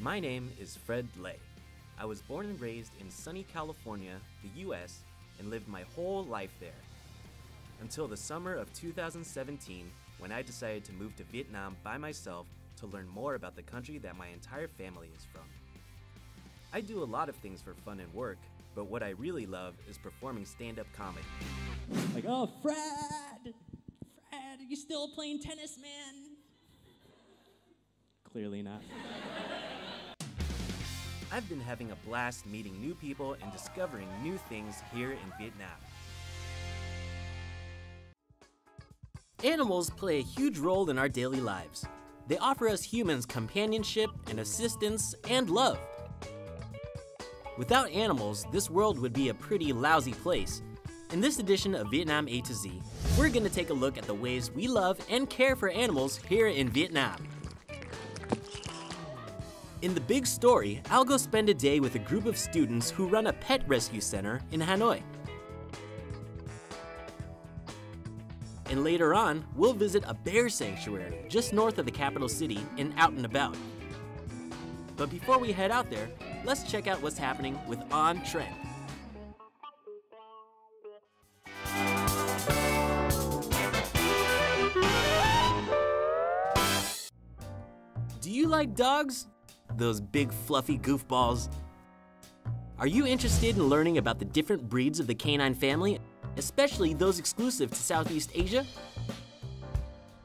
My name is Fred Lay. I was born and raised in sunny California, the US, and lived my whole life there. Until the summer of 2017, when I decided to move to Vietnam by myself to learn more about the country that my entire family is from. I do a lot of things for fun and work, but what I really love is performing stand-up comedy. Like, oh, Fred, are you still playing tennis, man? Clearly not. I've been having a blast meeting new people and discovering new things here in Vietnam. Animals play a huge role in our daily lives. They offer us humans companionship and assistance and love. Without animals, this world would be a pretty lousy place. In this edition of Vietnam A to Z, we're going to take a look at the ways we love and care for animals here in Vietnam. In the big story, I'll go spend a day with a group of students who run a pet rescue center in Hanoi. And later on, we'll visit a bear sanctuary just north of the capital city in Out and About. But before we head out there, let's check out what's happening with On Trend. Do you like dogs? Those big fluffy goofballs. Are you interested in learning about the different breeds of the canine family, especially those exclusive to Southeast Asia?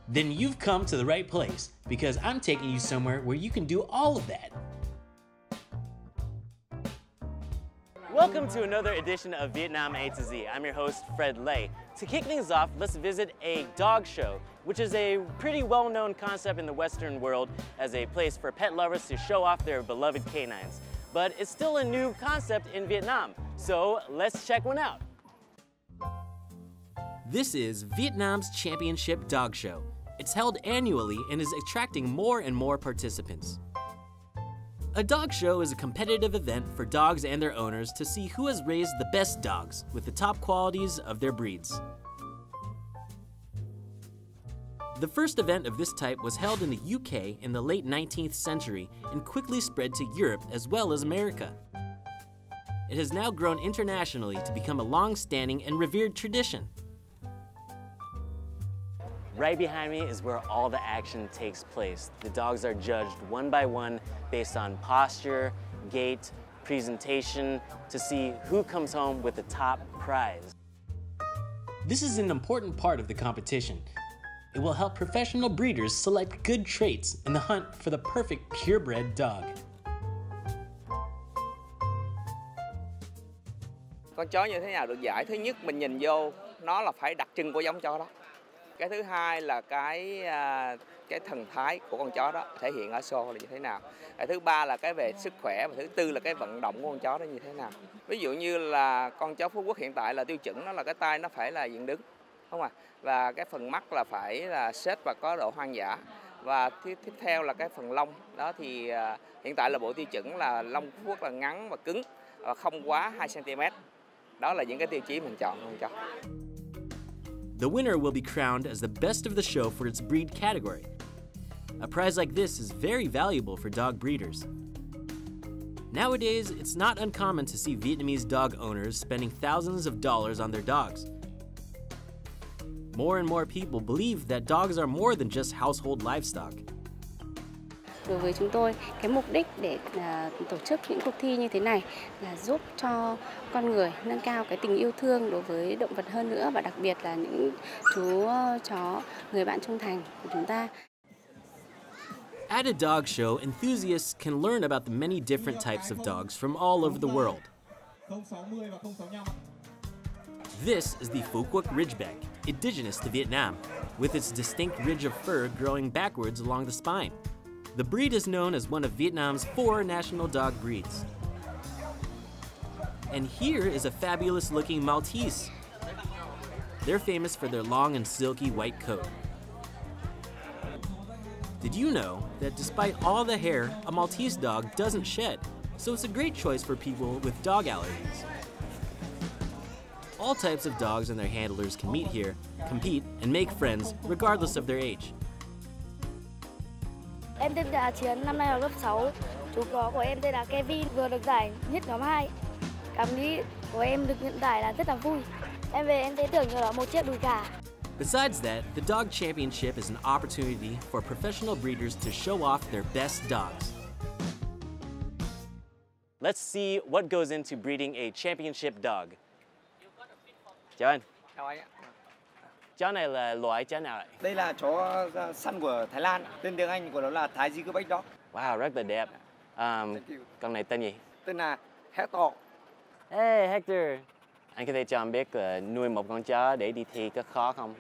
Then you've come to the right place, because I'm taking you somewhere where you can do all of that. Welcome to another edition of Vietnam A to Z. I'm your host, Fred Lay. To kick things off, let's visit a dog show, which is a pretty well-known concept in the Western world as a place for pet lovers to show off their beloved canines. But it's still a new concept in Vietnam, so let's check one out. This is Vietnam's Championship Dog Show. It's held annually and is attracting more and more participants. A dog show is a competitive event for dogs and their owners to see who has raised the best dogs with the top qualities of their breeds. The first event of this type was held in the UK in the late 19th century and quickly spread to Europe as well as America. It has now grown internationally to become a long-standing and revered tradition. Right behind me is where all the action takes place. The dogs are judged one by one based on posture, gait, presentation to see who comes home with the top prize. This is an important part of the competition. It will help professional breeders select good traits in the hunt for the perfect purebred dog. Con chó như thế nào được giải? Thứ nhất mình nhìn vô nó là phải đặc trưng của giống chó đó. Cái thứ hai là cái thần thái của con chó đó thể hiện ở show là như thế nào. Cái thứ ba là cái về sức khỏe và thứ tư là cái vận động của con chó đó như thế nào. Ví dụ như là con chó Phú Quốc hiện tại là tiêu chuẩn nó là cái tai nó phải là dựng đứng, không à? Và cái phần mắt là phải là xếp và có độ hoang dã. Và tiếp theo là cái phần lông đó thì hiện tại là bộ tiêu chuẩn là lông Phú Quốc là ngắn và cứng và không quá 2 cm. Đó là những cái tiêu chí mình chọn con chó. The winner will be crowned as the best of the show for its breed category. A prize like this is very valuable for dog breeders. Nowadays, it's not uncommon to see Vietnamese dog owners spending thousands of dollars on their dogs. More and more people believe that dogs are more than just household livestock. Đối với chúng tôi, cái mục đích để tổ chức những cuộc thi như thế này là giúp cho con người nâng cao cái tình yêu thương đối với động vật hơn nữa và đặc biệt là những chú chó người bạn trung thành của chúng ta. At a dog show, enthusiasts can learn about the many different types of dogs from all over the world. This is the Phu Quoc Ridgeback, indigenous to Vietnam, with its distinct ridge of fur growing backwards along the spine. The breed is known as one of Vietnam's 4 national dog breeds. And here is a fabulous-looking Maltese. They're famous for their long and silky white coat. Did you know that despite all the hair, a Maltese dog doesn't shed? So it's a great choice for people with dog allergies. All types of dogs and their handlers can meet here, compete, and make friends regardless of their age. Em tên là Chiến, năm nay học lớp 6. Chú chó của em tên là Kevin, vừa được giải nhất nhóm 2. Cảm nghĩ của em được nhận giải là rất là vui. Em về em sẽ thưởng cho nó một chiếc đùi gà. Besides that, the Dog Championship is an opportunity for professional breeders to show off their best dogs. Let's see what goes into breeding a championship dog. Chào anh. Chào anh ạ. Chó này là loại chó nào ạ? Đây là chó săn của Thái Lan, tên tiếng Anh của nó là Thái Gigabec Dog. Wow, rất là đẹp. Con này tên gì? Tên là Hector. Hey Hector. Anh có thể cho em biết là nuôi một con chó để đi thi có khó không?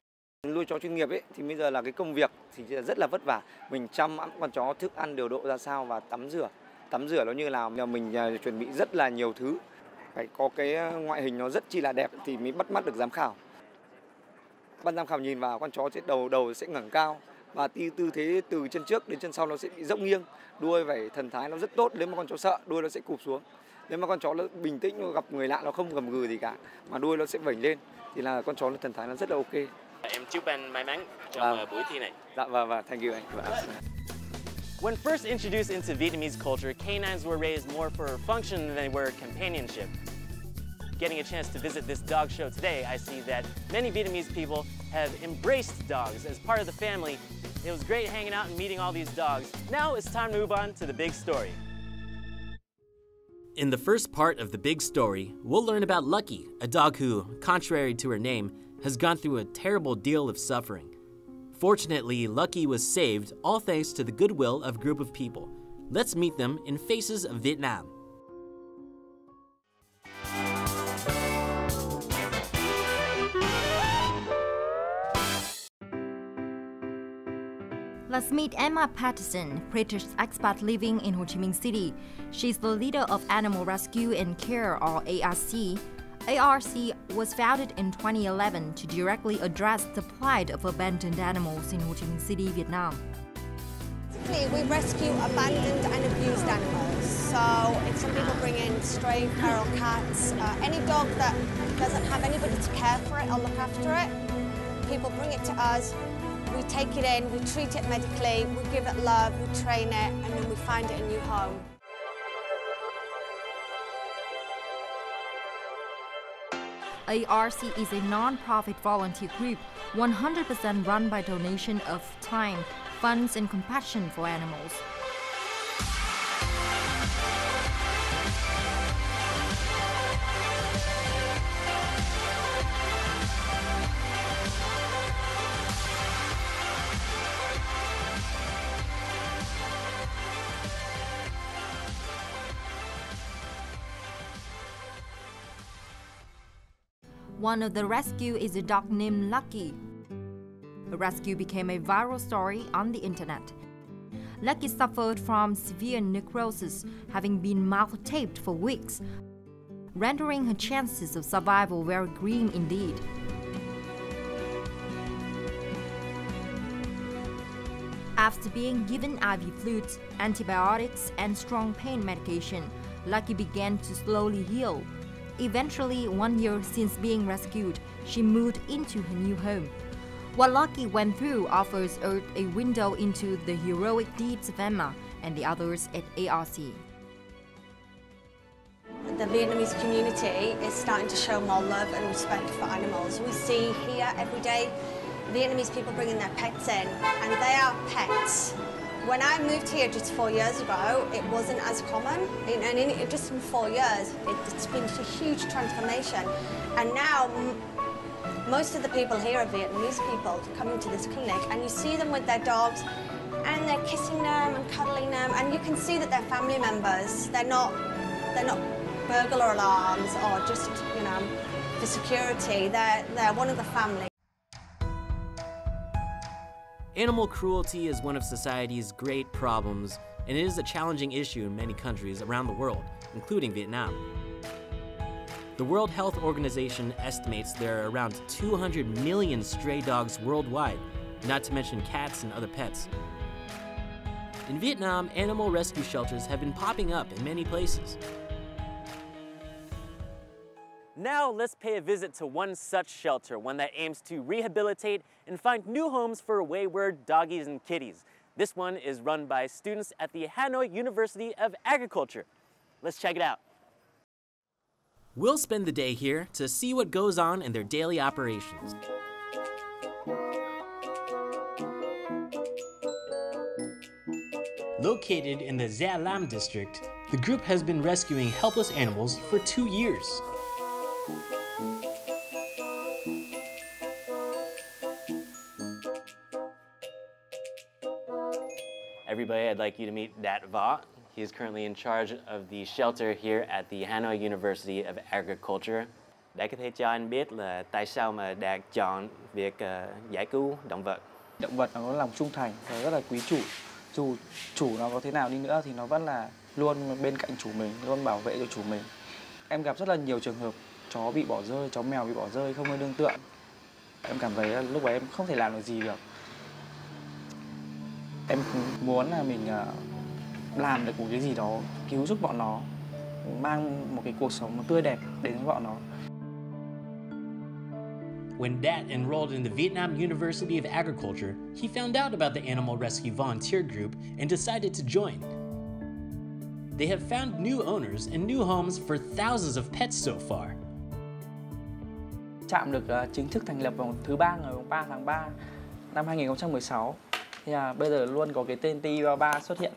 Nuôi chó chuyên nghiệp ấy thì bây giờ là cái công việc thì rất là vất vả. Mình chăm con chó thức ăn điều độ ra sao và tắm rửa. Tắm rửa nó như nào mình chuẩn bị rất là nhiều thứ. Phải có cái ngoại hình nó rất chi là đẹp thì mới bắt mắt được giám khảo. Ban giám khảo nhìn vào con chó sẽ đầu sẽ ngẩng cao và tư thế từ chân trước đến chân sau nó sẽ bị rộng nghiêng. Đuôi phải thần thái nó rất tốt, nếu mà con chó sợ đuôi nó sẽ cụp xuống. Nếu mà con chó nó bình tĩnh, nó gặp người lạ nó không gầm gừ gì cả mà đuôi nó sẽ vểnh lên thì là con chó nó thần thái nó rất là ok. Em chúc anh may mắn trong buổi thi này. Dạ vâng, thank you anh. When first introduced into Vietnamese culture, canines were raised more for function than they were companionship. Getting a chance to visit this dog show today, I see that many Vietnamese people have embraced dogs as part of the family. It was great hanging out and meeting all these dogs. Now it's time to move on to the big story. In the first part of the big story, we'll learn about Lucky, a dog who, contrary to her name, has gone through a terrible deal of suffering. Fortunately, Lucky was saved, all thanks to the goodwill of a group of people. Let's meet them in Faces of Vietnam. Let's meet Emma Patterson, British expat living in Ho Chi Minh City. She's the leader of Animal Rescue and Care, or ARC. ARC was founded in 2011 to directly address the plight of abandoned animals in Ho Chi Minh City, Vietnam. We rescue abandoned and abused animals. So if some people bring in stray feral cats, any dog that doesn't have anybody to care for it or look after it, people bring it to us. We take it in, we treat it medically, we give it love, we train it, and then we find it a new home. ARC is a non-profit volunteer group 100% run by donation of time, funds, and compassion for animals. One of the rescue is a dog named Lucky. The rescue became a viral story on the internet. Lucky suffered from severe necrosis, having been mouth-taped for weeks, rendering her chances of survival very grim indeed. After being given IV fluids, antibiotics, and strong pain medication, Lucky began to slowly heal. Eventually, 1 year since being rescued, she moved into her new home. What Lucky went through offers Earth a window into the heroic deeds of Emma and the others at ARC. The Vietnamese community is starting to show more love and respect for animals. We see here every day Vietnamese people bringing their pets in, and they are pets. When I moved here just 4 years ago, it wasn't as common, and just in 4 years, it's been a huge transformation. And now, most of the people here are Vietnamese people coming to this clinic, and you see them with their dogs, and they're kissing them and cuddling them, and you can see that they're family members. They're not burglar alarms or just, for security. They're one of the family. Animal cruelty is one of society's great problems, and it is a challenging issue in many countries around the world, including Vietnam. The World Health Organization estimates there are around 200 million stray dogs worldwide, not to mention cats and other pets. In Vietnam, animal rescue shelters have been popping up in many places. Now let's pay a visit to one such shelter, one that aims to rehabilitate and find new homes for wayward doggies and kitties. This one is run by students at the Hanoi University of Agriculture. Let's check it out. We'll spend the day here to see what goes on in their daily operations. Located in the Gia Lam district, the group has been rescuing helpless animals for 2 years. Everybody, I'd like you to meet Dat Va. He is currently in charge of the shelter here at the Hanoi University of Agriculture. Để có thể cho anh biết là tại sao mà Đạt chọn việc giải cứu động vật. Động vật nó có lòng trung thành và rất là quý chủ. Dù chủ nó có thế nào đi nữa thì nó vẫn là luôn bên cạnh chủ mình, luôn bảo vệ cho chủ mình. Em gặp rất là nhiều trường hợp chó bị bỏ rơi, chó mèo bị bỏ rơi không nơi nương tựa. Em cảm thấy lúc ấy em không thể làm được gì được. Em muốn là mình làm được một cái gì đó cứu giúp bọn nó, mang một cái cuộc sống tươi đẹp đến với bọn nó. When Dat enrolled in the Vietnam University of Agriculture, he found out about the animal rescue volunteer group and decided to join. They have found new owners and new homes for thousands of pets so far. Trạm được chính thức thành lập vào thứ Ba ngày 3 tháng 3 năm 2016. Thì bây giờ luôn có cái tên TI33 xuất hiện.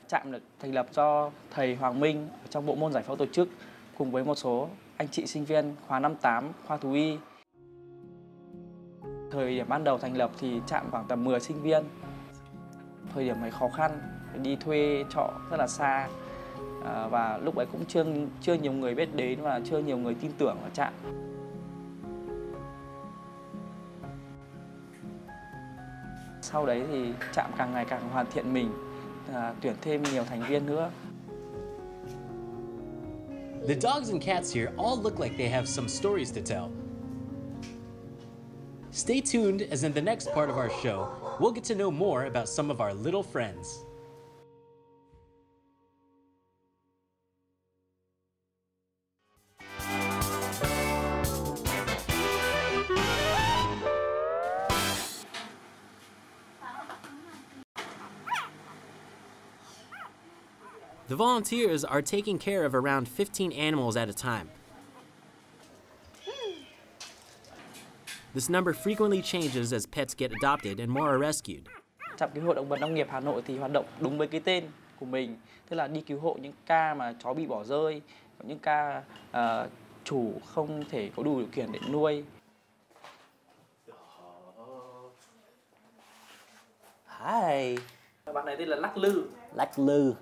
Trạm được thành lập do thầy Hoàng Minh trong bộ môn giải phẫu tổ chức cùng với một số anh chị sinh viên khóa năm 8 khoa thú y. Thời điểm ban đầu thành lập thì trạm khoảng tầm 10 sinh viên. Thời điểm ấy khó khăn, đi thuê trọ rất là xa và lúc ấy cũng chưa nhiều người biết đến và chưa nhiều người tin tưởng vào trạm. Sau đấy thì trạm càng ngày càng hoàn thiện mình, tuyển thêm nhiều thành viên nữa. The dogs and cats here all look like they have some stories to tell. Stay tuned, as in the next part of our show, we'll get to know more about some of our little friends. The volunteers are taking care of around 15 animals at a time. This number frequently changes as pets get adopted and more are rescued. Trạm cứu hộ động vật nông nghiệp Hà Nội thì hoạt động đúng với cái tên của mình, tức là đi cứu hộ những ca mà chó bị bỏ rơi, những ca chủ không thể có đủ điều kiện để nuôi. Hi. Bạn này tên là Lắc Lư. Lắc Lư.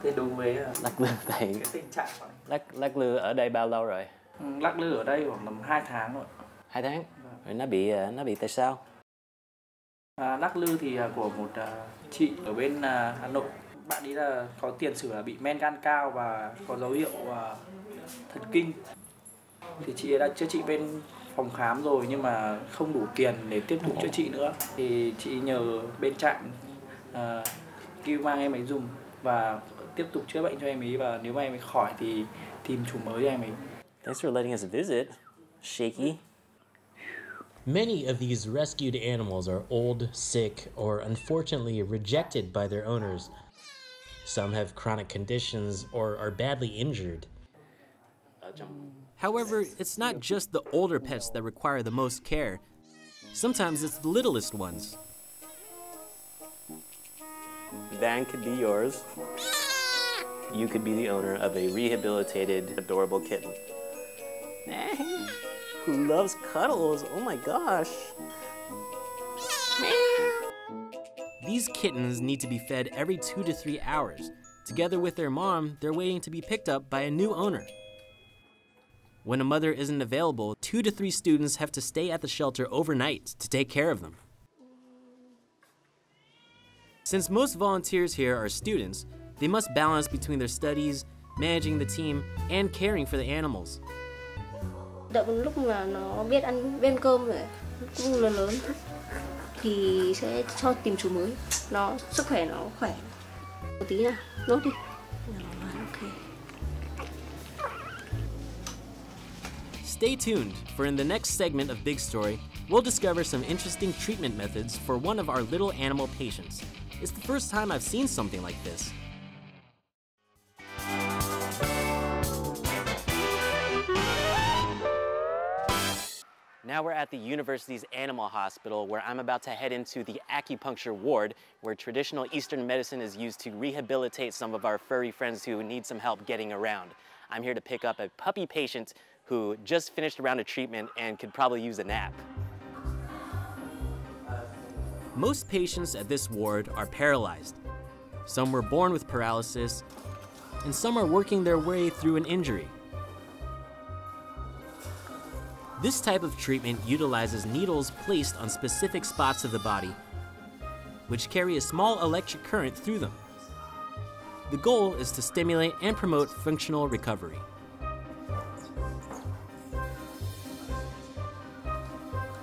Tên đúng với Lắc Lư thầy. Cái tình trạng Lắc Lư ở đây bao lâu rồi? Lắc Lư ở đây khoảng tầm 2 tháng rồi. 2 tháng. Rồi nó bị tại sao? Lắc Lư thì của một chị ở bên Hà Nội. Bạn ấy là có tiền sử là bị men gan cao và có dấu hiệu thần kinh. Thì chị ấy đã chữa trị bên phòng khám rồi nhưng mà không đủ tiền để tiếp tục chữa trị nữa. Thì chị nhờ bên trạm kêu mang em ấy dùng và tiếp tục chữa bệnh cho em ấy, và nếu mà em ấy khỏi thì tìm chủ mới cho em ấy. Thanks for letting us visit. Shaky. Many of these rescued animals are old, sick, or unfortunately rejected by their owners. Some have chronic conditions or are badly injured. However, it's not just the older pets that require the most care. Sometimes it's the littlest ones. Van could be yours. You could be the owner of a rehabilitated, adorable kitten. Who loves cuddles? Oh my gosh. These kittens need to be fed every 2 to 3 hours. Together with their mom, they're waiting to be picked up by a new owner. When a mother isn't available, 2 to 3 students have to stay at the shelter overnight to take care of them. Since most volunteers here are students, they must balance between their studies, managing the team, and caring for the animals. Đợi một lúc mà nó biết ăn bên cơm rồi, cũng lớn. thì sẽ cho tìm chủ mới, nó sức khỏe nó khỏe. Một tí nào, nốt đi. Ok. Stay tuned, for in the next segment of Big Story, we'll discover some interesting treatment methods for one of our little animal patients. It's the first time I've seen something like this. Now we're at the university's animal hospital, where I'm about to head into the Acupuncture Ward, where traditional Eastern medicine is used to rehabilitate some of our furry friends who need some help getting around. I'm here to pick up a puppy patient who just finished a round of treatment and could probably use a nap. Most patients at this ward are paralyzed. Some were born with paralysis, and some are working their way through an injury. This type of treatment utilizes needles placed on specific spots of the body, which carry a small electric current through them. The goal is to stimulate and promote functional recovery.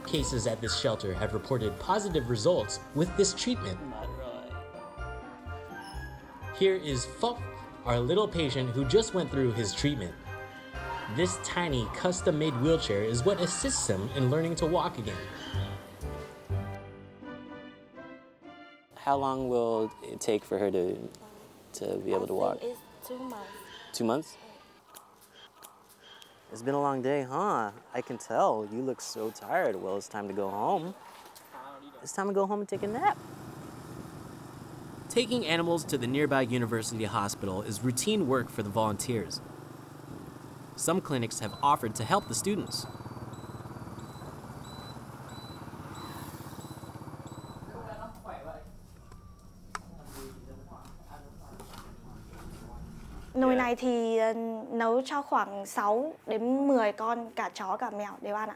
Cases at this shelter have reported positive results with this treatment. Here is Phuc, our little patient who just went through his treatment. This tiny, custom-made wheelchair is what assists him in learning to walk again. How long will it take for her to be able to walk? It's 2 months. 2 months? It's been a long day, huh? I can tell. You look so tired. Well, it's time to go home. It's time to go home and take a nap. Taking animals to the nearby university hospital is routine work for the volunteers. Some clinics have offered to help the students. Nồi này thì nấu cho khoảng 6 đến 10 con, cả chó cả mèo đều ăn ạ.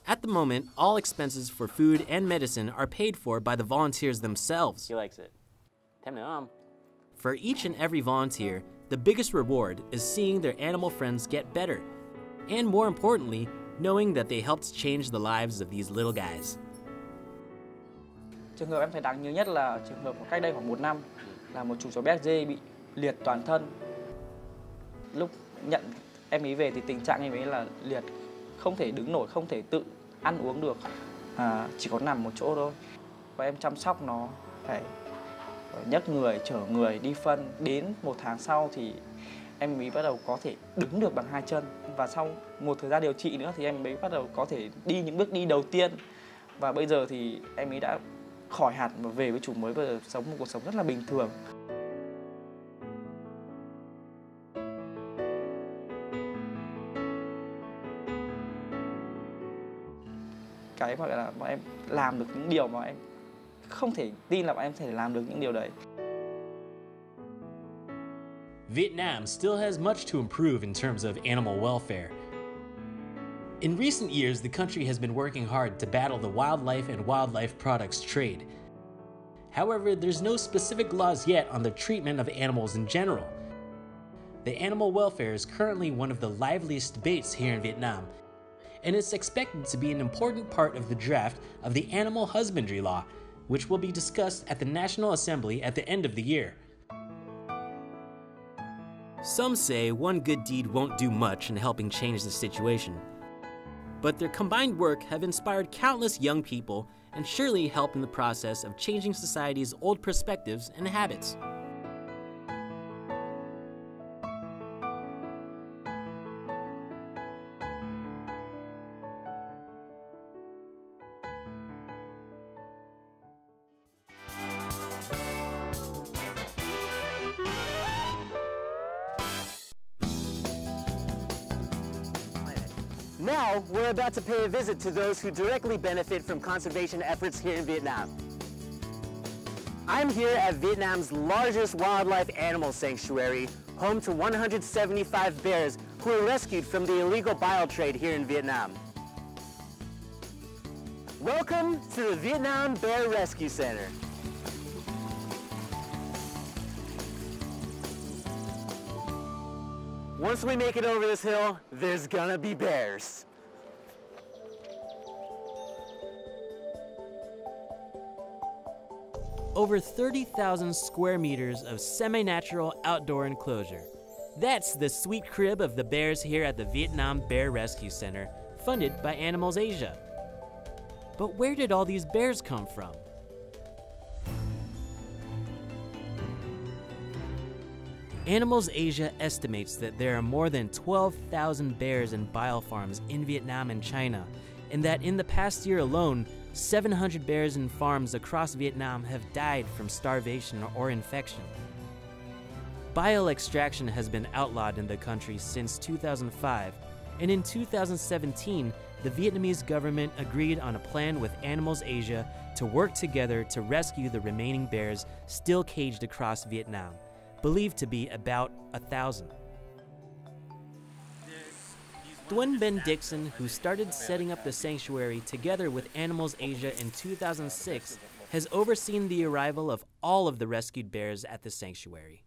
At the moment, all expenses for food and medicine are paid for by the volunteers themselves. He likes it. For each and every volunteer, the biggest reward is seeing their animal friends get better, and more importantly, knowing that they helped change the lives of these little guys. Trường hợp em thấy đáng nhớ nhất là trường hợp cách đây khoảng 1 năm, là một chú chó béc dê bị liệt toàn thân. Lúc nhận em ấy về thì tình trạng em ấy là liệt, không thể đứng nổi, không thể tự ăn uống được, chỉ có nằm một chỗ thôi. Và em chăm sóc nó, phải nhấc người, chở người, đi phân. Đến 1 tháng sau thì em ấy bắt đầu có thể đứng được bằng 2 chân. Và sau một thời gian điều trị nữa thì em ấy bắt đầu có thể đi những bước đi đầu tiên. Và bây giờ thì em ấy đã khỏi hẳn và về với chủ mới, bây giờ sống một cuộc sống rất là bình thường. Cái mà là bọn em làm được những điều mà em không thể tin là bọn em thể làm được những điều đấy. Vietnam still has much to improve in terms of animal welfare. In recent years, the country has been working hard to battle the wildlife and wildlife products trade. However, there's no specific laws yet on the treatment of animals in general. The animal welfare is currently one of the liveliest debates here in Vietnam, and it's expected to be an important part of the draft of the animal husbandry law, which will be discussed at the National Assembly at the end of the year. Some say one good deed won't do much in helping change the situation, but their combined work have inspired countless young people and surely help in the process of changing society's old perspectives and habits. Now, we're about to pay a visit to those who directly benefit from conservation efforts here in Vietnam. I'm here at Vietnam's largest wildlife animal sanctuary, home to 175 bears who were rescued from the illegal bile trade here in Vietnam. Welcome to the Vietnam Bear Rescue Center. Once we make it over this hill, there's gonna be bears. Over 30,000 square meters of semi-natural outdoor enclosure. That's the sweet crib of the bears here at the Vietnam Bear Rescue Center, funded by Animals Asia. But where did all these bears come from? Animals Asia estimates that there are more than 12,000 bears in biofarms in Vietnam and China, and that in the past year alone, 700 bears in farms across Vietnam have died from starvation or infection. Bile extraction has been outlawed in the country since 2005, and in 2017, the Vietnamese government agreed on a plan with Animals Asia to work together to rescue the remaining bears still caged across Vietnam, believed to be about 1,000. Duan Ben Dixon, who started setting up the sanctuary together with Animals Asia in 2006, has overseen the arrival of all of the rescued bears at the sanctuary.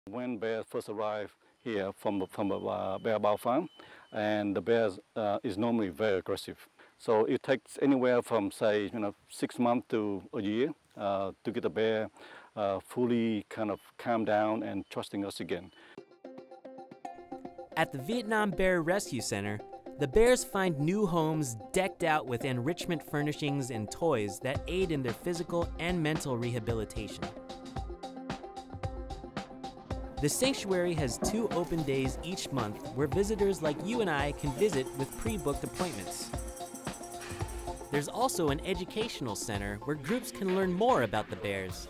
When bears first arrive here from a bear bao farm, and the bears is normally very aggressive. So it takes anywhere from, say, 6 months to a year to get the bear fully kind of calm down and trusting us again. At the Vietnam Bear Rescue Center, the bears find new homes decked out with enrichment furnishings and toys that aid in their physical and mental rehabilitation. The sanctuary has 2 open days each month where visitors like you and I can visit with pre-booked appointments. There's also an educational center where groups can learn more about the bears.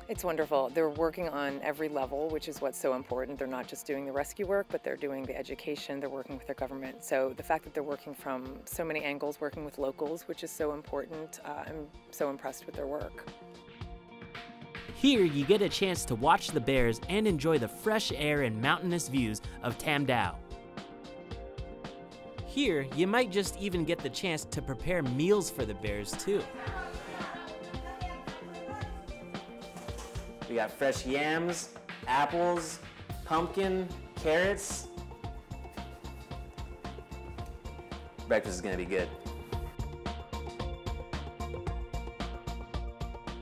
It's wonderful. They're working on every level, which is what's so important. They're not just doing the rescue work, but they're doing the education, they're working with their government. So the fact that they're working from so many angles, working with locals, which is so important, I'm so impressed with their work. Here, you get a chance to watch the bears and enjoy the fresh air and mountainous views of Tam Dao. Here, you might just even get the chance to prepare meals for the bears too. We got fresh yams, apples, pumpkin, carrots. Breakfast is gonna be good.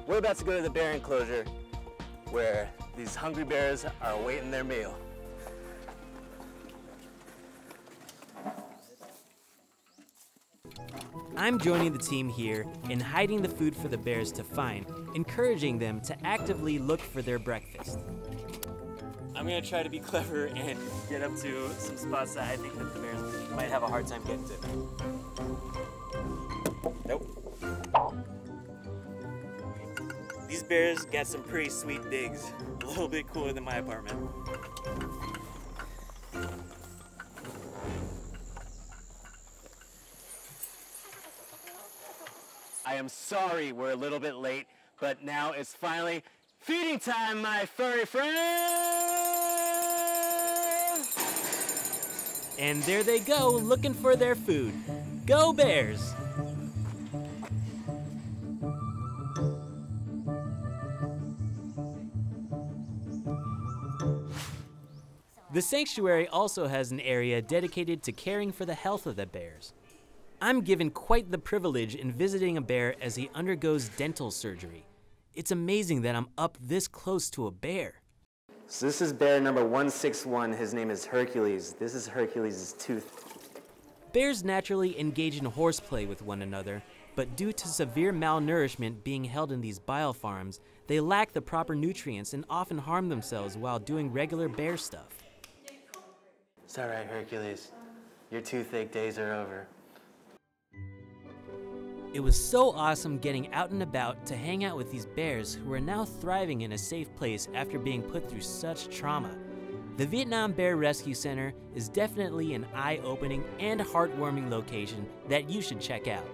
We're about to go to the bear enclosure where these hungry bears are awaiting their meal. I'm joining the team here in hiding the food for the bears to find, encouraging them to actively look for their breakfast. I'm gonna try to be clever and get up to some spots that I think that the bears might have a hard time getting to. Nope. These bears got some pretty sweet digs, a little bit cooler than my apartment. I am sorry we're a little bit late, but now it's finally feeding time, my furry friends! And there they go, looking for their food. Go Bears! The sanctuary also has an area dedicated to caring for the health of the bears. I'm given quite the privilege in visiting a bear as he undergoes dental surgery. It's amazing that I'm up this close to a bear. So this is bear number 161. His name is Hercules. This is Hercules' tooth. Bears naturally engage in horseplay with one another, but due to severe malnourishment being held in these biofarms, they lack the proper nutrients and often harm themselves while doing regular bear stuff. It's all right, Hercules. Your toothache days are over. It was so awesome getting out and about to hang out with these bears who are now thriving in a safe place after being put through such trauma. The Vietnam Bear Rescue Center is definitely an eye-opening and heartwarming location that you should check out.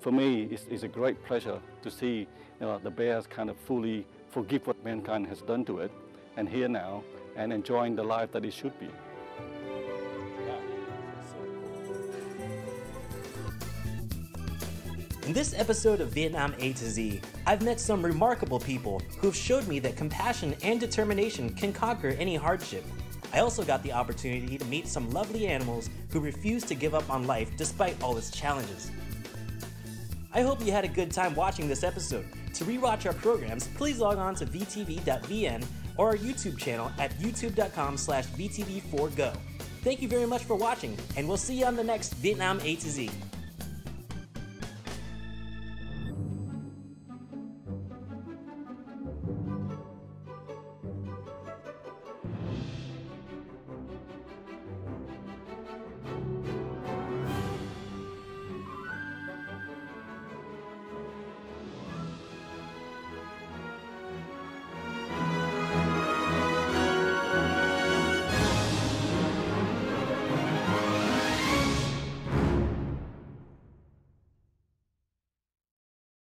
For me, it's a great pleasure to see the bears kind of fully forgive what mankind has done to it, and here now, and enjoying the life that it should be. In this episode of Vietnam A to Z, I've met some remarkable people who've showed me that compassion and determination can conquer any hardship. I also got the opportunity to meet some lovely animals who refuse to give up on life despite all its challenges. I hope you had a good time watching this episode. To rewatch our programs, please log on to vtv.vn or our YouTube channel at youtube.com/VTV4Go. Thank you very much for watching, and we'll see you on the next Vietnam A to Z.